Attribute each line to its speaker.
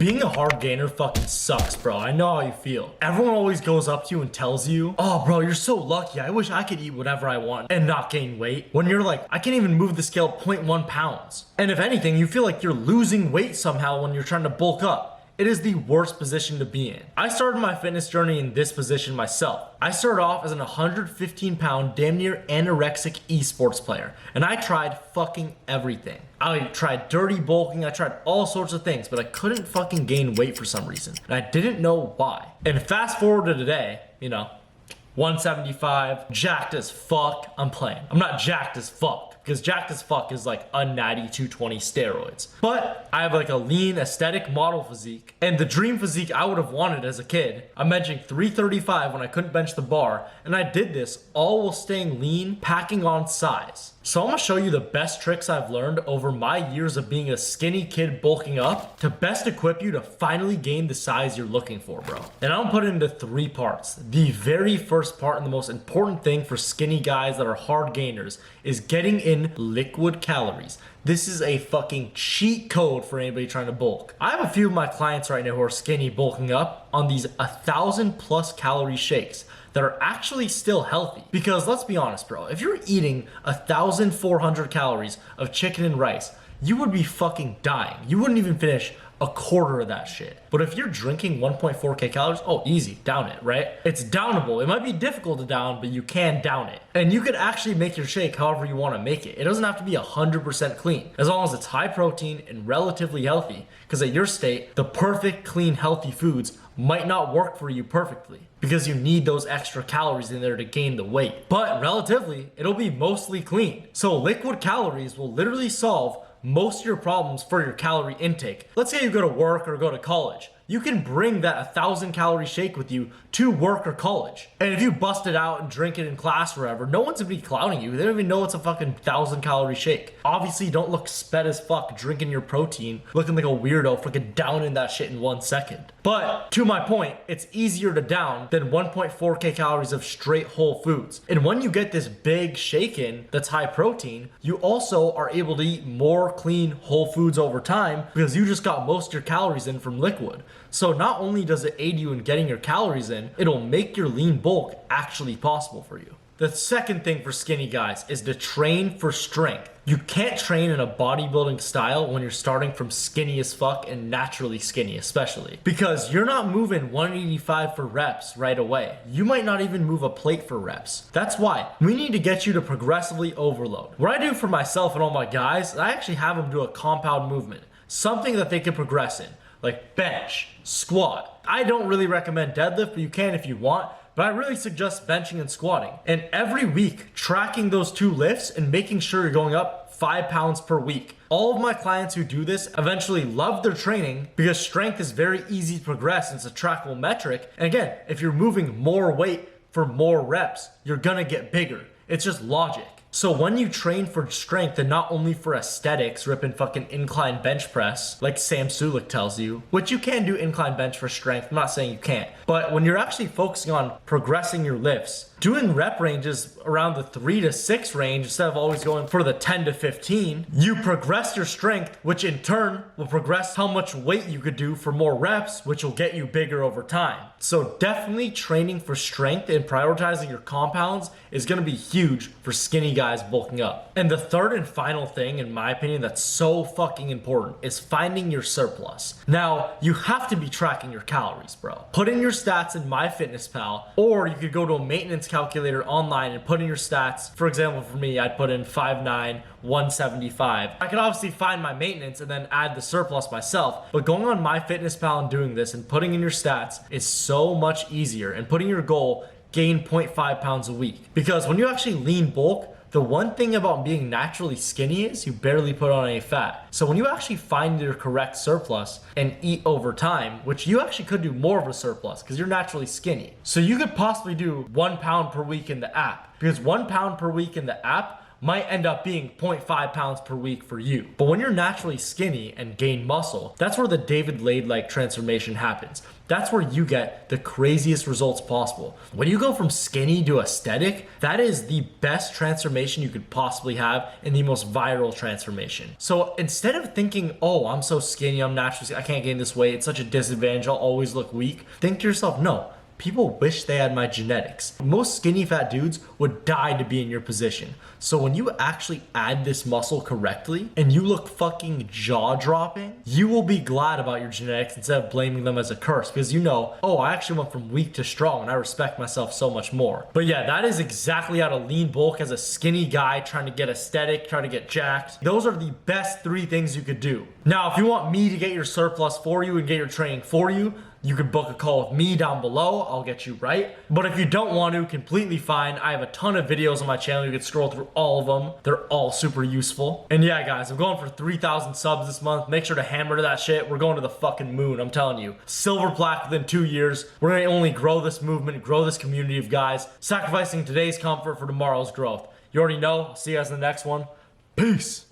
Speaker 1: Being a hard gainer fucking sucks, bro. I know how you feel. Everyone always goes up to you and tells you, oh, bro, you're so lucky. I wish I could eat whatever I want and not gain weight. When you're like, I can't even move the scale 0.1 pounds. And if anything, you feel like you're losing weight somehow when you're trying to bulk up. It is the worst position to be in. I started my fitness journey in this position myself. I started off as an 115 pound, damn near anorexic esports player, and I tried fucking everything. I tried dirty bulking, I tried all sorts of things, but I couldn't fucking gain weight for some reason, and I didn't know why. And fast forward to today, 175, jacked as fuck. I'm playing. I'm not jacked as fuck. Because jacked as fuck is like a natty 220 steroids. But I have like a lean aesthetic model physique. And the dream physique I would have wanted as a kid. I'm benching 335 when I couldn't bench the bar. And I did this all while staying lean, packing on size. So I'm gonna show you the best tricks I've learned over my years of being a skinny kid bulking up to best equip you to finally gain the size you're looking for, bro. And I'm gonna put it into 3 parts. The very first part and the most important thing for skinny guys that are hard gainers is getting in liquid calories. This is a fucking cheat code for anybody trying to bulk. I have a few of my clients right now who are skinny bulking up on these 1,000+ calorie shakes that are actually still healthy. Because let's be honest, bro, if you're eating 1,400 calories of chicken and rice, you would be fucking dying. You wouldn't even finish a quarter of that shit. But if you're drinking 1.4K calories, oh, easy, down it, right? It's downable. It might be difficult to down, but you can down it. And you could actually make your shake however you want to make it. It doesn't have to be 100% clean, as long as it's high protein and relatively healthy. Because at your state, the perfect, clean, healthy foods might not work for you perfectly because you need those extra calories in there to gain the weight. But relatively, it'll be mostly clean. So liquid calories will literally solve most of your problems for your calorie intake. Let's say you go to work or go to college. You can bring that 1,000 calorie shake with you to work or college. And if you bust it out and drink it in class or whatever, no one's gonna be clowning you. They don't even know it's a fucking 1,000 calorie shake. Obviously, don't look sped as fuck drinking your protein, looking like a weirdo fucking downing that shit in 1 second. But to my point, it's easier to down than 1.4K calories of straight whole foods. And when you get this big shake in that's high protein, you also are able to eat more clean whole foods over time because you just got most of your calories in from liquid. So not only does it aid you in getting your calories in, it'll make your lean bulk actually possible for you. The second thing for skinny guys is to train for strength. You can't train in a bodybuilding style when you're starting from skinny as fuck and naturally skinny especially. Because you're not moving 185 for reps right away. You might not even move a plate for reps. That's why we need to get you to progressively overload. What I do for myself and all my guys, I actually have them do a compound movement. Something that they can progress in. Like bench, squat. I don't really recommend deadlift, but you can if you want. But I really suggest benching and squatting. And every week, tracking those 2 lifts and making sure you're going up 5 pounds per week. All of my clients who do this eventually love their training because strength is very easy to progress and it's a trackable metric. And again, if you're moving more weight for more reps, you're gonna get bigger. It's just logic. So when you train for strength and not only for aesthetics, ripping fucking incline bench press, like Sam Sulek tells you, which you can do incline bench for strength, I'm not saying you can't, but when you're actually focusing on progressing your lifts, doing rep ranges around the 3 to 6 range instead of always going for the 10 to 15, you progress your strength, which in turn will progress how much weight you could do for more reps, which will get you bigger over time. So definitely training for strength and prioritizing your compounds is gonna be huge for skinny guys bulking up. And the third and final thing, in my opinion, that's so fucking important is finding your surplus. Now, you have to be tracking your calories, bro. Put in your stats in MyFitnessPal, or you could go to a maintenance calculator online and put in your stats. For example, for me, I'd put in 5'9", 175. I could obviously find my maintenance and then add the surplus myself, but going on MyFitnessPal and doing this and putting in your stats is so much easier, and putting your goal, gain 0.5 pounds a week. Because when you actually lean bulk, the one thing about being naturally skinny is you barely put on any fat. So when you actually find your correct surplus and eat over time, which you actually could do more of a surplus because you're naturally skinny. So you could possibly do 1 pound per week in the app, because 1 pound per week in the app might end up being 0.5 pounds per week for you. But when you're naturally skinny and gain muscle, that's where the David Laid-like transformation happens. That's where you get the craziest results possible. When you go from skinny to aesthetic, that is the best transformation you could possibly have and the most viral transformation. So instead of thinking, oh, I'm so skinny, I'm naturally, I can't gain this weight, it's such a disadvantage, I'll always look weak, think to yourself, no. People wish they had my genetics. Most skinny fat dudes would die to be in your position. So when you actually add this muscle correctly and you look fucking jaw dropping, you will be glad about your genetics instead of blaming them as a curse, because you know, oh, I actually went from weak to strong and I respect myself so much more. But yeah, that is exactly how to lean bulk as a skinny guy trying to get aesthetic, trying to get jacked. Those are the best 3 things you could do. Now, if you want me to get your surplus for you and get your training for you, you could book a call with me down below. I'll get you right. But if you don't want to, completely fine. I have a ton of videos on my channel. You can scroll through all of them. They're all super useful. And yeah, guys, I'm going for 3,000 subs this month. Make sure to hammer that shit. We're going to the fucking moon. I'm telling you. Silver plaque within 2 years. We're going to only grow this movement, grow this community of guys, sacrificing today's comfort for tomorrow's growth. You already know. I'll see you guys in the next one. Peace.